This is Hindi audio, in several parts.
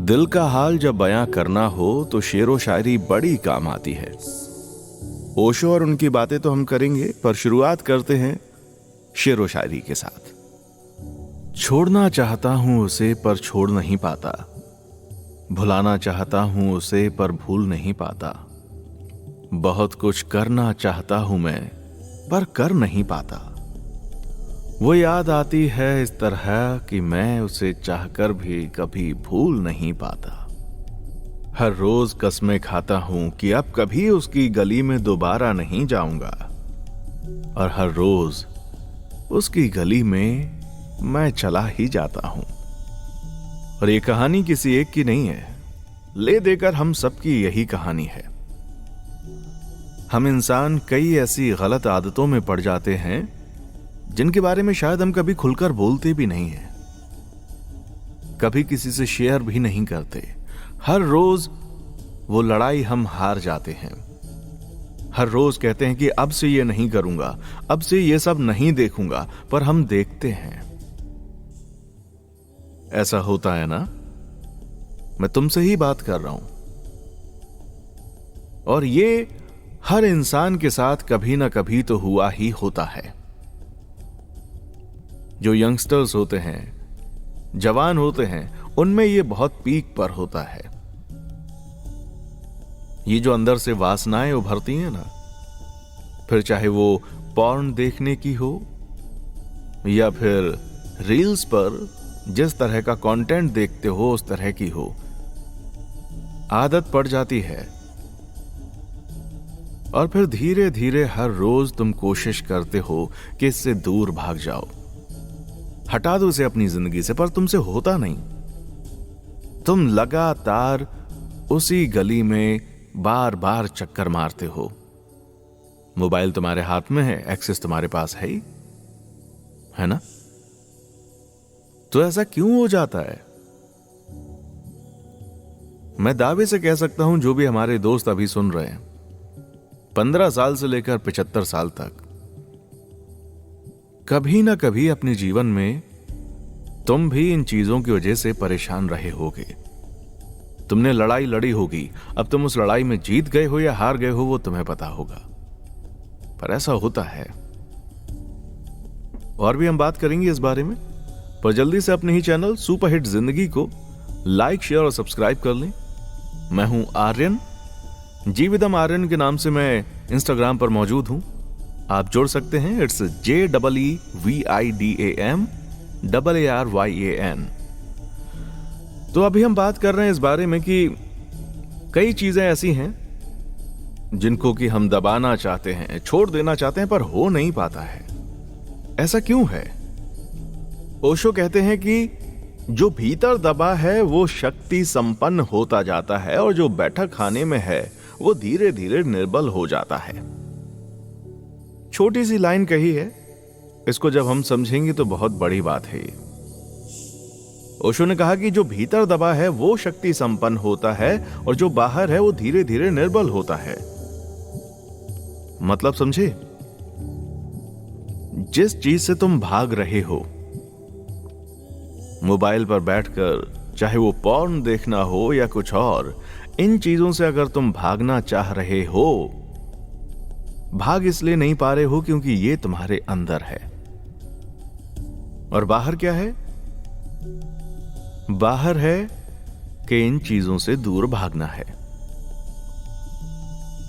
दिल का हाल जब बयां करना हो तो शेरो शायरी बड़ी काम आती है। ओशो और उनकी बातें तो हम करेंगे, पर शुरुआत करते हैं शेरो शायरी के साथ। छोड़ना चाहता हूं उसे पर छोड़ नहीं पाता, भुलाना चाहता हूं उसे पर भूल नहीं पाता, बहुत कुछ करना चाहता हूं मैं पर कर नहीं पाता। वो याद आती है इस तरह कि मैं उसे चाहकर भी कभी भूल नहीं पाता। हर रोज कसमें खाता हूं कि अब कभी उसकी गली में दोबारा नहीं जाऊंगा, और हर रोज उसकी गली में मैं चला ही जाता हूं। और ये कहानी किसी एक की नहीं है, ले देकर हम सबकी यही कहानी है। हम इंसान कई ऐसी गलत आदतों में पड़ जाते हैं जिनके बारे में शायद हम कभी खुलकर बोलते भी नहीं हैं, कभी किसी से शेयर भी नहीं करते। हर रोज वो लड़ाई हम हार जाते हैं। हर रोज कहते हैं कि अब से ये नहीं करूंगा, अब से ये सब नहीं देखूंगा, पर हम देखते हैं। ऐसा होता है ना? मैं तुमसे ही बात कर रहा हूं। और ये हर इंसान के साथ कभी ना कभी तो हुआ ही होता है। जो यंगस्टर्स होते हैं, जवान होते हैं, उनमें ये बहुत पीक पर होता है। ये जो अंदर से वासनाएं उभरती हैं ना, फिर चाहे वो पॉर्न देखने की हो या फिर रील्स पर जिस तरह का कंटेंट देखते हो उस तरह की हो, आदत पड़ जाती है। और फिर धीरे धीरे हर रोज तुम कोशिश करते हो कि इससे दूर भाग जाओ, हटा दो इसे अपनी जिंदगी से, पर तुमसे होता नहीं। तुम लगातार उसी गली में बार बार चक्कर मारते हो। मोबाइल तुम्हारे हाथ में है, एक्सेस तुम्हारे पास है ना? तो ऐसा क्यों हो जाता है? मैं दावे से कह सकता हूं, जो भी हमारे दोस्त अभी सुन रहे हैं, 15 साल से लेकर 75 साल तक कभी ना कभी अपने जीवन में तुम भी इन चीजों की वजह से परेशान रहे होगे। तुमने लड़ाई लड़ी होगी, अब तुम उस लड़ाई में जीत गए हो या हार गए हो वो तुम्हें पता होगा, पर ऐसा होता है। और भी हम बात करेंगे इस बारे में, पर जल्दी से अपने ही चैनल सुपरहिट जिंदगी को लाइक, शेयर और सब्सक्राइब कर लें। मैं हूं आर्यन, जीविदम आर्यन के नाम से मैं इंस्टाग्राम पर मौजूद हूं। आप जोड़ सकते हैं, इट्स JEEVIDAMAARYAN। तो अभी हम बात कर रहे हैं इस बारे में कि कई चीजें ऐसी हैं जिनको कि हम दबाना चाहते हैं, छोड़ देना चाहते हैं, पर हो नहीं पाता है। ऐसा क्यों है? ओशो कहते हैं कि जो भीतर दबा है वो शक्ति संपन्न होता जाता है, और जो बैठक खाने में है वो धीरे धीरे निर्बल हो जाता है। छोटी सी लाइन कही है, इसको जब हम समझेंगे तो बहुत बड़ी बात है। ओशो ने कहा कि जो भीतर दबा है वो शक्ति संपन्न होता है, और जो बाहर है वो धीरे धीरे निर्बल होता है। मतलब समझे? जिस चीज से तुम भाग रहे हो, मोबाइल पर बैठकर, चाहे वो पॉर्न देखना हो या कुछ और, इन चीजों से अगर तुम भागना चाह रहे हो, भाग इसलिए नहीं पा रहे हो क्योंकि ये तुम्हारे अंदर है। और बाहर क्या है? बाहर है कि इन चीजों से दूर भागना है।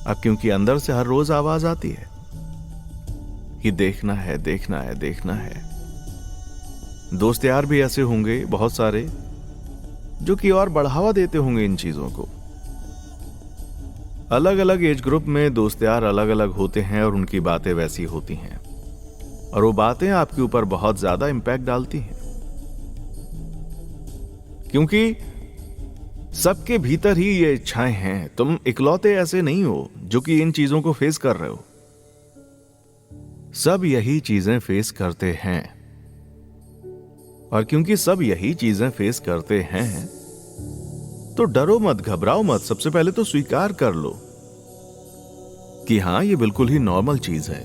अब क्योंकि अंदर से हर रोज आवाज आती है कि देखना है, देखना है, देखना है। दोस्त यार भी ऐसे होंगे बहुत सारे जो कि और बढ़ावा देते होंगे इन चीजों को। अलग अलग एज ग्रुप में दोस्त यार अलग अलग होते हैं और उनकी बातें वैसी होती हैं, और वो बातें आपके ऊपर बहुत ज्यादा इंपैक्ट डालती हैं, क्योंकि सबके भीतर ही ये इच्छाएं हैं। तुम इकलौते ऐसे नहीं हो जो कि इन चीजों को फेस कर रहे हो। सब यही चीजें फेस करते हैं, और क्योंकि सब यही चीजें फेस करते हैं तो डरो मत, घबराओ मत। सबसे पहले तो स्वीकार कर लो कि हां, ये बिल्कुल ही नॉर्मल चीज है।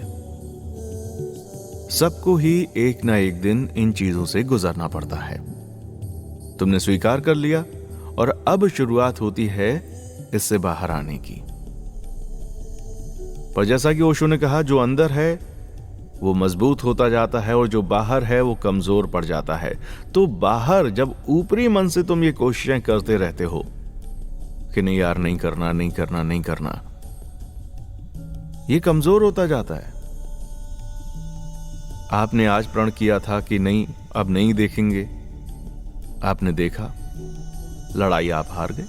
सबको ही एक ना एक दिन इन चीजों से गुजरना पड़ता है। तुमने स्वीकार कर लिया और अब शुरुआत होती है इससे बाहर आने की। पर जैसा कि ओशो ने कहा, जो अंदर है वो मजबूत होता जाता है और जो बाहर है वो कमजोर पड़ जाता है। तो बाहर जब ऊपरी मन से तुम ये कोशिशें करते रहते हो कि नहीं यार, नहीं करना, नहीं करना, नहीं करना, ये कमजोर होता जाता है। आपने आज प्रण किया था कि नहीं, अब नहीं देखेंगे, आपने देखा, लड़ाई आप हार गए।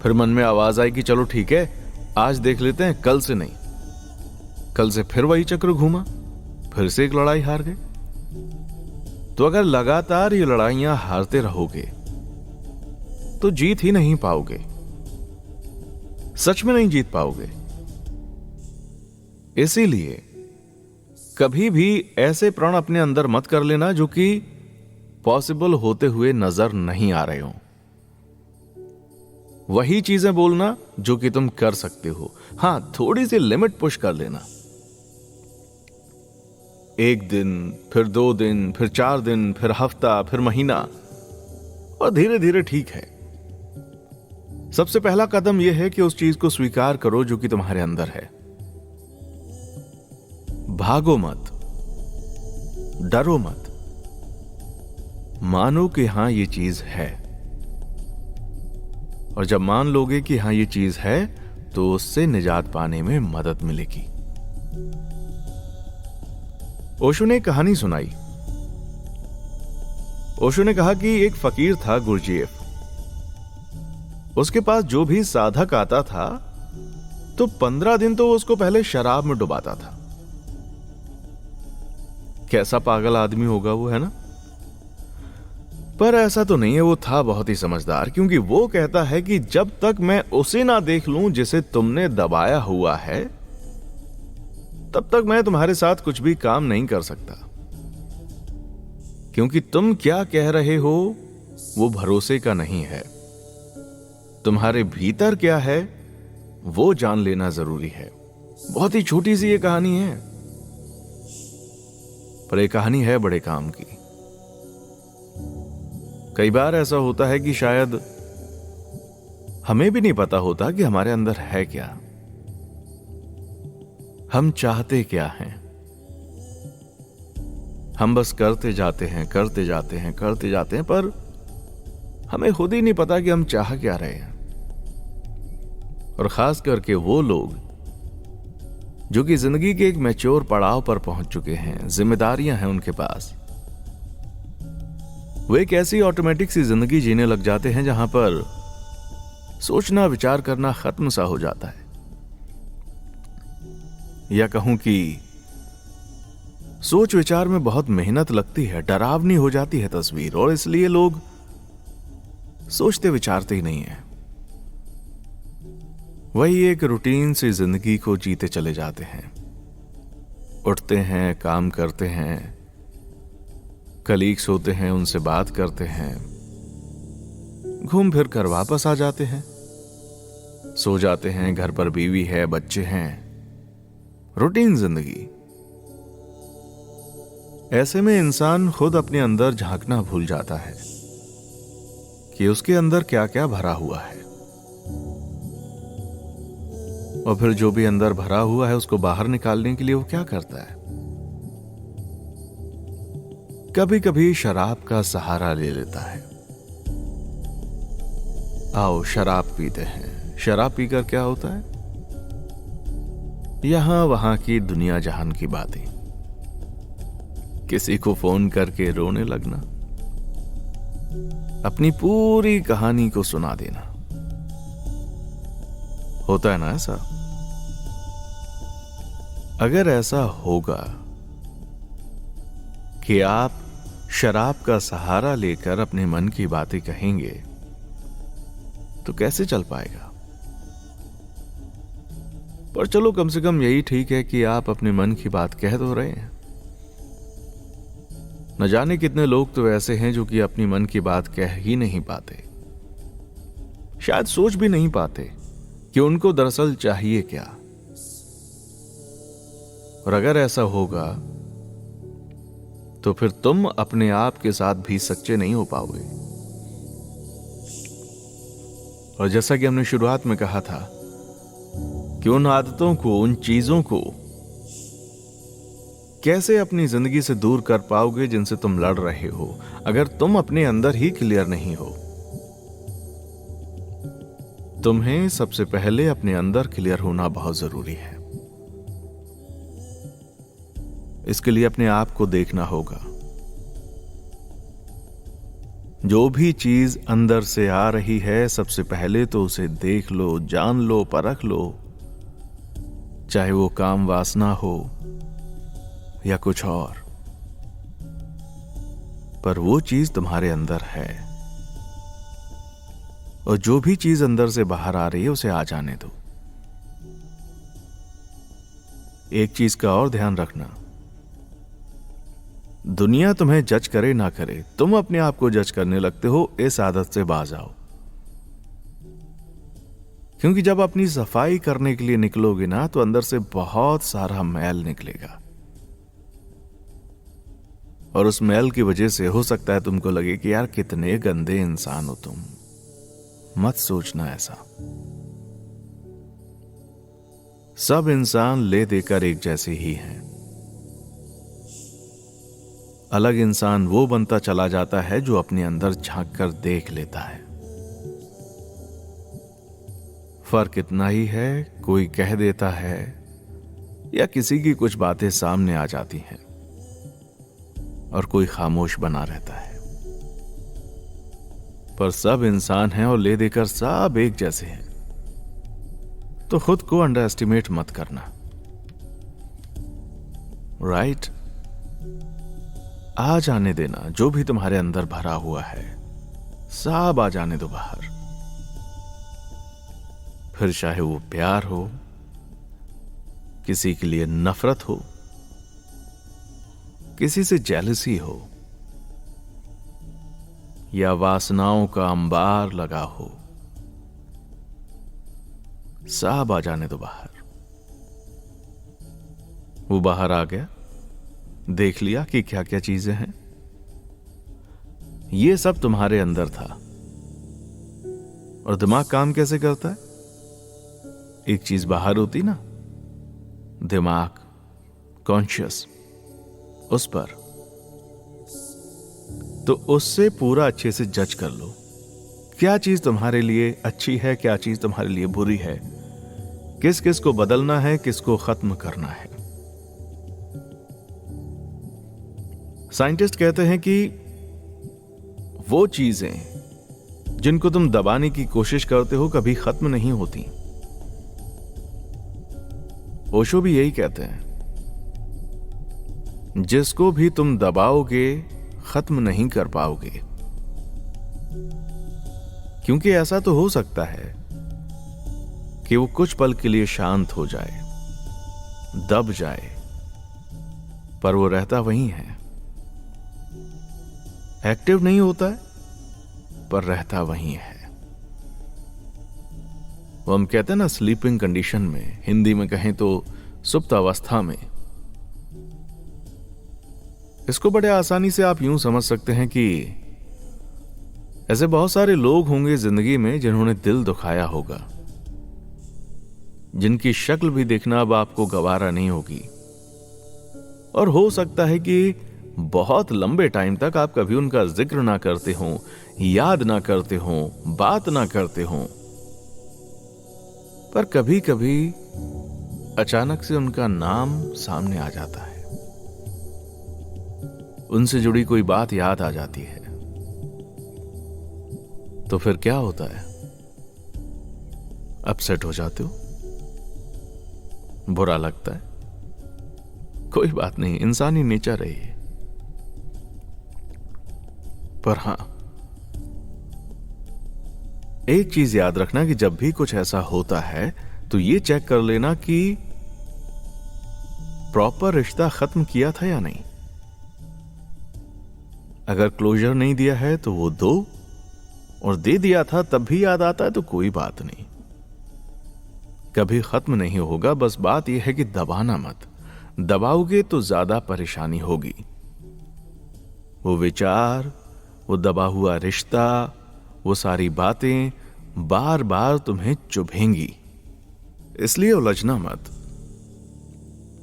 फिर मन में आवाज आई कि चलो ठीक है, आज देख लेते हैं, कल से नहीं। कल से फिर वही चक्र घूमा, फिर से एक लड़ाई हार गए। तो अगर लगातार ये लड़ाइयां हारते रहोगे तो जीत ही नहीं पाओगे, सच में नहीं जीत पाओगे। इसीलिए कभी भी ऐसे प्रण अपने अंदर मत कर लेना जो कि पॉसिबल होते हुए नजर नहीं आ रहे हो। वही चीजें बोलना जो कि तुम कर सकते हो। हां, थोड़ी सी लिमिट पुश कर लेना। 1 दिन, फिर 2 दिन, फिर 4 दिन, फिर हफ्ता, फिर महीना, और धीरे धीरे ठीक है। सबसे पहला कदम यह है कि उस चीज को स्वीकार करो जो कि तुम्हारे अंदर है। भागो मत, डरो मत, मानो कि हां ये चीज है। और जब मान लोगे कि हां ये चीज है तो उससे निजात पाने में मदद मिलेगी। ओशो ने एक कहानी सुनाई। ओशो ने कहा कि एक फकीर था, गुरजीएफ। उसके पास जो भी साधक आता था तो 15 दिन तो उसको पहले शराब में डुबाता था। कैसा पागल आदमी होगा वो, है ना? पर ऐसा तो नहीं है, वो था बहुत ही समझदार, क्योंकि वो कहता है कि जब तक मैं उसे ना देख लूं जिसे तुमने दबाया हुआ है, तब तक मैं तुम्हारे साथ कुछ भी काम नहीं कर सकता। क्योंकि तुम क्या कह रहे हो वो भरोसे का नहीं है। तुम्हारे भीतर क्या है वो जान लेना जरूरी है। बहुत ही छोटी सी ये कहानी है, पर यह कहानी है बड़े काम की। कई बार ऐसा होता है कि शायद हमें भी नहीं पता होता कि हमारे अंदर है क्या, हम चाहते क्या हैं। हम बस करते जाते हैं, करते जाते हैं, करते जाते हैं, पर हमें खुद ही नहीं पता कि हम चाह क्या रहे हैं। और खास करके वो लोग जो कि जिंदगी के एक मैच्योर पड़ाव पर पहुंच चुके हैं, जिम्मेदारियां हैं उनके पास, वो एक ऐसी ऑटोमेटिक सी जिंदगी जीने लग जाते हैं जहां पर सोचना विचार करना खत्म सा हो जाता है। या कहूं कि सोच विचार में बहुत मेहनत लगती है, डरावनी हो जाती है तस्वीर, और इसलिए लोग सोचते विचारते ही नहीं है। वही एक रूटीन सी जिंदगी को जीते चले जाते हैं। उठते हैं, काम करते हैं, कलीग्स होते हैं, उनसे बात करते हैं, घूम फिर कर वापस आ जाते हैं, सो जाते हैं, घर पर बीवी है, बच्चे हैं, रूटीन जिंदगी। ऐसे में इंसान खुद अपने अंदर झांकना भूल जाता है कि उसके अंदर क्या क्या भरा हुआ है, और फिर जो भी अंदर भरा हुआ है उसको बाहर निकालने के लिए वो क्या करता है। कभी कभी शराब का सहारा ले लेता है। आओ शराब पीते हैं। शराब पीकर क्या होता है? यहां वहां की दुनिया जहान की बातें, किसी को फोन करके रोने लगना, अपनी पूरी कहानी को सुना देना। होता है ना ऐसा? अगर ऐसा होगा कि आप शराब का सहारा लेकर अपने मन की बातें कहेंगे तो कैसे चल पाएगा? पर चलो, कम से कम यही ठीक है कि आप अपने मन की बात कह तो रहे हैं। न जाने कितने लोग तो ऐसे हैं जो कि अपनी मन की बात कह ही नहीं पाते, शायद सोच भी नहीं पाते कि उनको दरअसल चाहिए क्या। और अगर ऐसा होगा तो फिर तुम अपने आप के साथ भी सच्चे नहीं हो पाओगे। और जैसा कि हमने शुरुआत में कहा था कि उन आदतों को, उन चीजों को कैसे अपनी जिंदगी से दूर कर पाओगे जिनसे तुम लड़ रहे हो, अगर तुम अपने अंदर ही क्लियर नहीं हो। तुम्हें सबसे पहले अपने अंदर क्लियर होना बहुत जरूरी है। इसके लिए अपने आप को देखना होगा। जो भी चीज अंदर से आ रही है, सबसे पहले तो उसे देख लो, जान लो, परख लो। चाहे वो काम वासना हो या कुछ और, पर वो चीज तुम्हारे अंदर है। और जो भी चीज अंदर से बाहर आ रही है उसे आ जाने दो। एक चीज का और ध्यान रखना, दुनिया तुम्हें जज करे ना करे, तुम अपने आप को जज करने लगते हो। इस आदत से बाज आओ, क्योंकि जब अपनी सफाई करने के लिए निकलोगे ना, तो अंदर से बहुत सारा मैल निकलेगा। और उस मैल की वजह से हो सकता है तुमको लगे कि यार कितने गंदे इंसान हो तुम। मत सोचना ऐसा। सब इंसान ले देकर एक जैसे ही हैं। अलग इंसान वो बनता चला जाता है जो अपने अंदर झांक कर देख लेता है। फर्क इतना ही है, कोई कह देता है या किसी की कुछ बातें सामने आ जाती हैं और कोई खामोश बना रहता है। पर सब इंसान हैं और ले देकर सब एक जैसे हैं। तो खुद को अंडर एस्टिमेट मत करना, राइट? आ जाने देना जो भी तुम्हारे अंदर भरा हुआ है, सब आ जाने दो बाहर। फिर चाहे वो प्यार हो, किसी के लिए नफरत हो, किसी से जेलसी हो, या वासनाओं का अंबार लगा हो, सब आ जाने दो बाहर। वो बाहर आ गया, देख लिया कि क्या क्या चीजें हैं। ये सब तुम्हारे अंदर था। और दिमाग काम कैसे करता है? एक चीज बाहर होती ना, दिमाग कॉन्शियस उस पर, तो उससे पूरा अच्छे से जज कर लो क्या चीज तुम्हारे लिए अच्छी है, क्या चीज तुम्हारे लिए बुरी है, किस किस को बदलना है, किसको खत्म करना है। साइंटिस्ट कहते हैं कि वो चीजें जिनको तुम दबाने की कोशिश करते हो कभी खत्म नहीं होती। ओशो भी यही कहते हैं, जिसको भी तुम दबाओगे खत्म नहीं कर पाओगे। क्योंकि ऐसा तो हो सकता है कि वो कुछ पल के लिए शांत हो जाए, दब जाए, पर वो रहता वहीं है। एक्टिव नहीं होता है, पर रहता वहीं है। वो हम कहते हैं ना स्लीपिंग कंडीशन में, हिंदी में कहें तो सुप्त अवस्था में। इसको बड़े आसानी से आप यूं समझ सकते हैं कि ऐसे बहुत सारे लोग होंगे जिंदगी में जिन्होंने दिल दुखाया होगा, जिनकी शक्ल भी देखना अब आपको गवारा नहीं होगी। और हो सकता है कि बहुत लंबे टाइम तक आप कभी उनका जिक्र ना करते हो, याद ना करते हो, बात ना करते हो, पर कभी कभी अचानक से उनका नाम सामने आ जाता है, उनसे जुड़ी कोई बात याद आ जाती है। तो फिर क्या होता है? अपसेट हो जाते हो, बुरा लगता है। कोई बात नहीं, इंसानी नेचर है ये। पर हां, एक चीज याद रखना कि जब भी कुछ ऐसा होता है तो ये चेक कर लेना कि प्रॉपर रिश्ता खत्म किया था या नहीं। अगर क्लोजर नहीं दिया है तो वो दो, और दे दिया था तब भी याद आता है तो कोई बात नहीं, कभी खत्म नहीं होगा। बस बात यह है कि दबाना मत। दबाओगे तो ज्यादा परेशानी होगी। वो विचार, वो दबा हुआ रिश्ता, वो सारी बातें, बार बार तुम्हें चुभेंगी, इसलिए उलझना मत।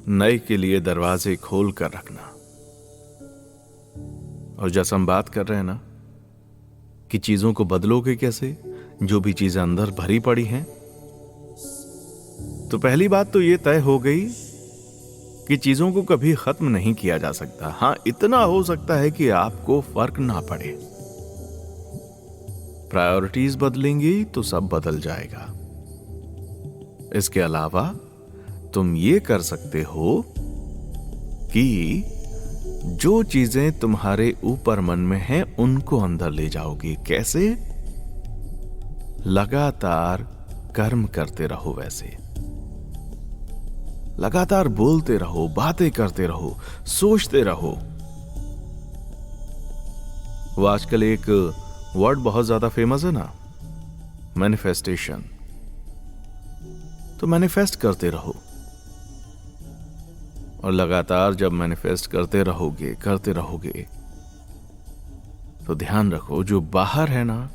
नए के लिए दरवाजे खोल कर रखना। और जैसे हम बात कर रहे हैं ना कि चीजों को बदलोगे कैसे, जो भी चीजें अंदर भरी पड़ी हैं, तो पहली बात तो यह तय हो गई कि चीजों को कभी खत्म नहीं किया जा सकता। हां, इतना हो सकता है कि आपको फर्क ना पड़े। प्रायोरिटीज बदलेंगी तो सब बदल जाएगा। इसके अलावा तुम ये कर सकते हो कि जो चीजें तुम्हारे ऊपर मन में हैं उनको अंदर ले जाओगे। कैसे? लगातार कर्म करते रहो। वैसे लगातार बोलते रहो, बातें करते रहो, सोचते रहो। वो आजकल एक वर्ड बहुत ज्यादा फेमस है ना, मैनिफेस्टेशन। तो मैनिफेस्ट करते रहो। और लगातार जब मैनिफेस्ट करते रहोगे तो ध्यान रखो, जो बाहर है ना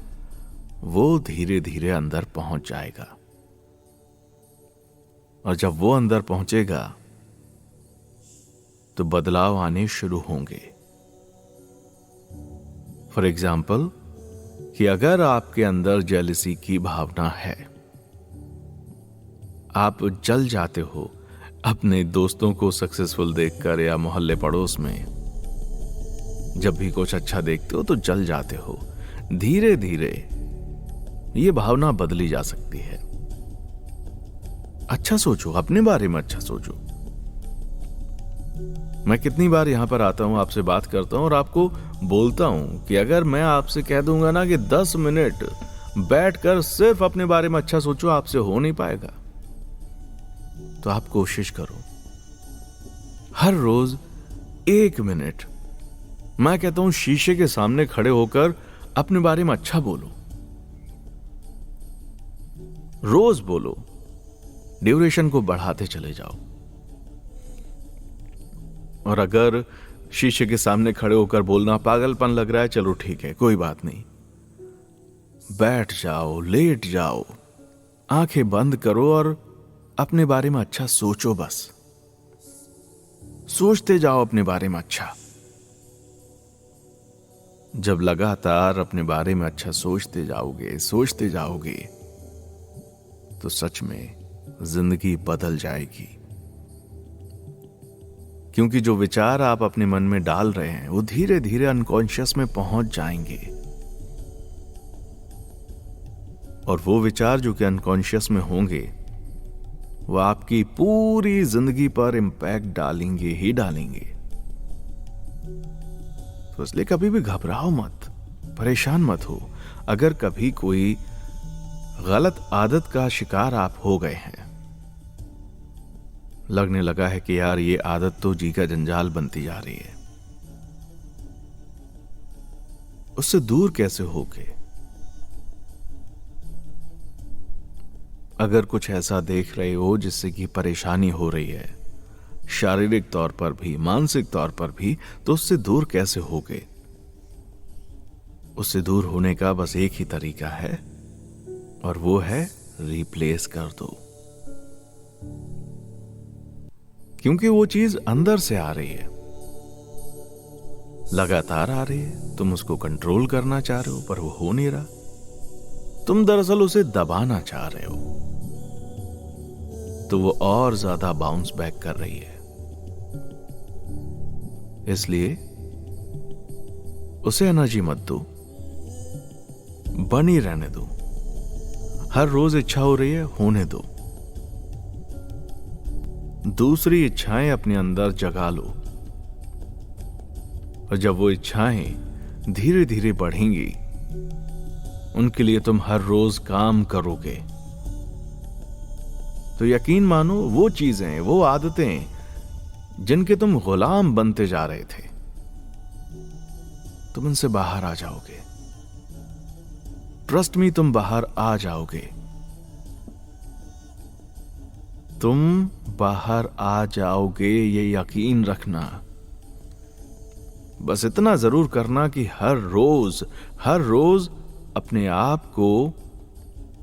वो धीरे धीरे अंदर पहुंच जाएगा। और जब वो अंदर पहुंचेगा तो बदलाव आने शुरू होंगे। फॉर एग्जाम्पल, कि अगर आपके अंदर जेलसी की भावना है, आप जल जाते हो अपने दोस्तों को सक्सेसफुल देखकर, या मोहल्ले पड़ोस में जब भी कुछ अच्छा देखते हो तो जल जाते हो, धीरे धीरे ये भावना बदली जा सकती है। अच्छा सोचो, अपने बारे में अच्छा सोचो। मैं कितनी बार यहां पर आता हूं, आपसे बात करता हूं और आपको बोलता हूं कि अगर मैं आपसे कह दूंगा ना कि 10 मिनट बैठकर सिर्फ अपने बारे में अच्छा सोचो, आपसे हो नहीं पाएगा। तो आप कोशिश करो, हर रोज 1 मिनट, मैं कहता हूं शीशे के सामने खड़े होकर अपने बारे में अच्छा बोलो। रोज बोलो, ड्यूरेशन को बढ़ाते चले जाओ। और अगर शीशे के सामने खड़े होकर बोलना पागलपन लग रहा है, चलो ठीक है, कोई बात नहीं, बैठ जाओ, लेट जाओ, आंखें बंद करो और अपने बारे में अच्छा सोचो। बस सोचते जाओ अपने बारे में अच्छा। जब लगातार अपने बारे में अच्छा सोचते जाओगे तो सच में जिंदगी बदल जाएगी। क्योंकि जो विचार आप अपने मन में डाल रहे हैं वो धीरे धीरे अनकॉन्शियस में पहुंच जाएंगे। और वो विचार जो कि अनकॉन्शियस में होंगे वो आपकी पूरी जिंदगी पर इंपैक्ट डालेंगे ही डालेंगे। तो इसलिए कभी भी घबराओ मत, परेशान मत हो। अगर कभी कोई गलत आदत का शिकार आप हो गए हैं, लगने लगा है कि यार ये आदत तो जी का जंजाल बनती जा रही है, उससे दूर कैसे होगे? अगर कुछ ऐसा देख रहे हो जिससे कि परेशानी हो रही है, शारीरिक तौर पर भी, मानसिक तौर पर भी, तो उससे दूर कैसे होगे? उससे दूर होने का बस एक ही तरीका है, और वो है रिप्लेस कर दो। क्योंकि वो चीज अंदर से आ रही है, लगातार आ रही है, तुम उसको कंट्रोल करना चाह रहे हो पर वो हो नहीं रहा। तुम दरअसल उसे दबाना चाह रहे हो, तो वो और ज्यादा बाउंस बैक कर रही है। इसलिए उसे एनर्जी मत दो, बनी रहने दो। हर रोज इच्छा हो रही है, होने दो। दूसरी इच्छाएं अपने अंदर जगा लो, और जब वो इच्छाएं धीरे धीरे बढ़ेंगी, उनके लिए तुम हर रोज काम करोगे, तो यकीन मानो वो चीजें, वो आदतें जिनके तुम गुलाम बनते जा रहे थे, तुम इनसे बाहर आ जाओगे। ट्रस्ट मी, तुम बाहर आ जाओगे। तुम बाहर आ जाओगे, ये यकीन रखना। बस इतना जरूर करना कि हर रोज अपने आप को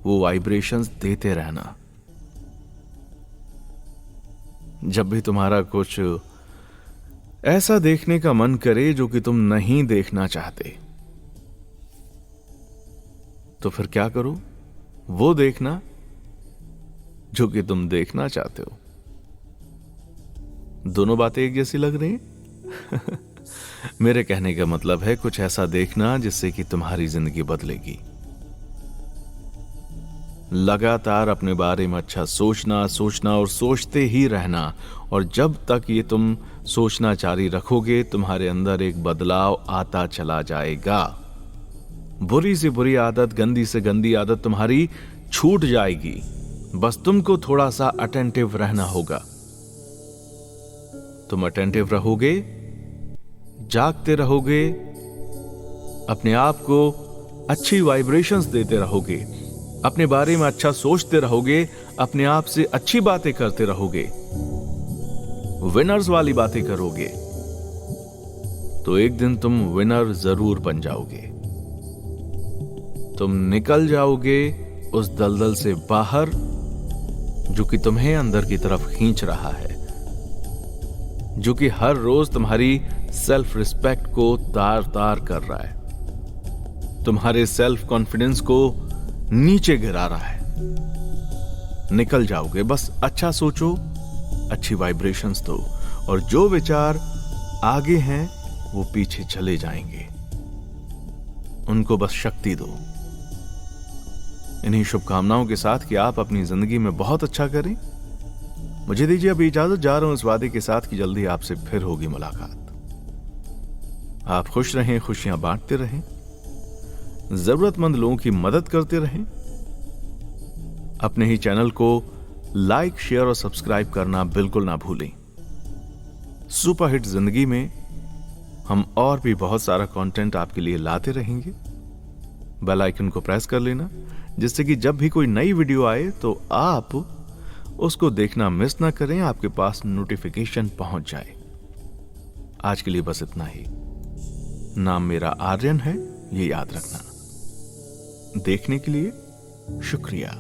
वो वाइब्रेशंस देते रहना। जब भी तुम्हारा कुछ ऐसा देखने का मन करे जो कि तुम नहीं देखना चाहते, तो फिर क्या करो? वो देखना जो कि तुम देखना चाहते हो। दोनों बातें एक जैसी लग रही हैं? मेरे कहने का मतलब है कुछ ऐसा देखना जिससे कि तुम्हारी जिंदगी बदलेगी। लगातार अपने बारे में अच्छा सोचना और सोचते ही रहना, और जब तक ये तुम सोचना जारी रखोगे तुम्हारे अंदर एक बदलाव आता चला जाएगा। बुरी से बुरी आदत, गंदी से गंदी आदत तुम्हारी छूट जाएगी। बस तुमको थोड़ा सा अटेंटिव रहना होगा। तुम अटेंटिव रहोगे, जागते रहोगे, अपने आप को अच्छी वाइब्रेशंस देते रहोगे, अपने बारे में अच्छा सोचते रहोगे, अपने आप से अच्छी बातें करते रहोगे, विनर्स वाली बातें करोगे, तो एक दिन तुम विनर जरूर बन जाओगे। तुम निकल जाओगे उस दलदल से बाहर जो कि तुम्हें अंदर की तरफ खींच रहा है, जो कि हर रोज तुम्हारी सेल्फ रिस्पेक्ट को तार तार कर रहा है, तुम्हारे सेल्फ कॉन्फिडेंस को नीचे गिरा रहा है। निकल जाओगे, बस अच्छा सोचो, अच्छी वाइब्रेशंस दो, और जो विचार आगे हैं वो पीछे चले जाएंगे। उनको बस शक्ति दो। इन्हीं शुभकामनाओं के साथ कि आप अपनी जिंदगी में बहुत अच्छा करें, मुझे दीजिए अभी इजाजत। जा रहा हूं इस वादे के साथ कि जल्दी आपसे फिर होगी मुलाकात। आप खुश रहें, खुशियां बांटते रहें, जरूरतमंद लोगों की मदद करते रहें। अपने ही चैनल को लाइक, शेयर और सब्सक्राइब करना बिल्कुल ना भूलें। सुपरहिट जिंदगी में हम और भी बहुत सारा कंटेंट आपके लिए लाते रहेंगे। बेल आइकन को प्रेस कर लेना, जिससे कि जब भी कोई नई वीडियो आए तो आप उसको देखना मिस ना करें, आपके पास नोटिफिकेशन पहुंच जाए। आज के लिए बस इतना ही। नाम मेरा आर्यन है, ये याद रखना। देखने के लिए शुक्रिया।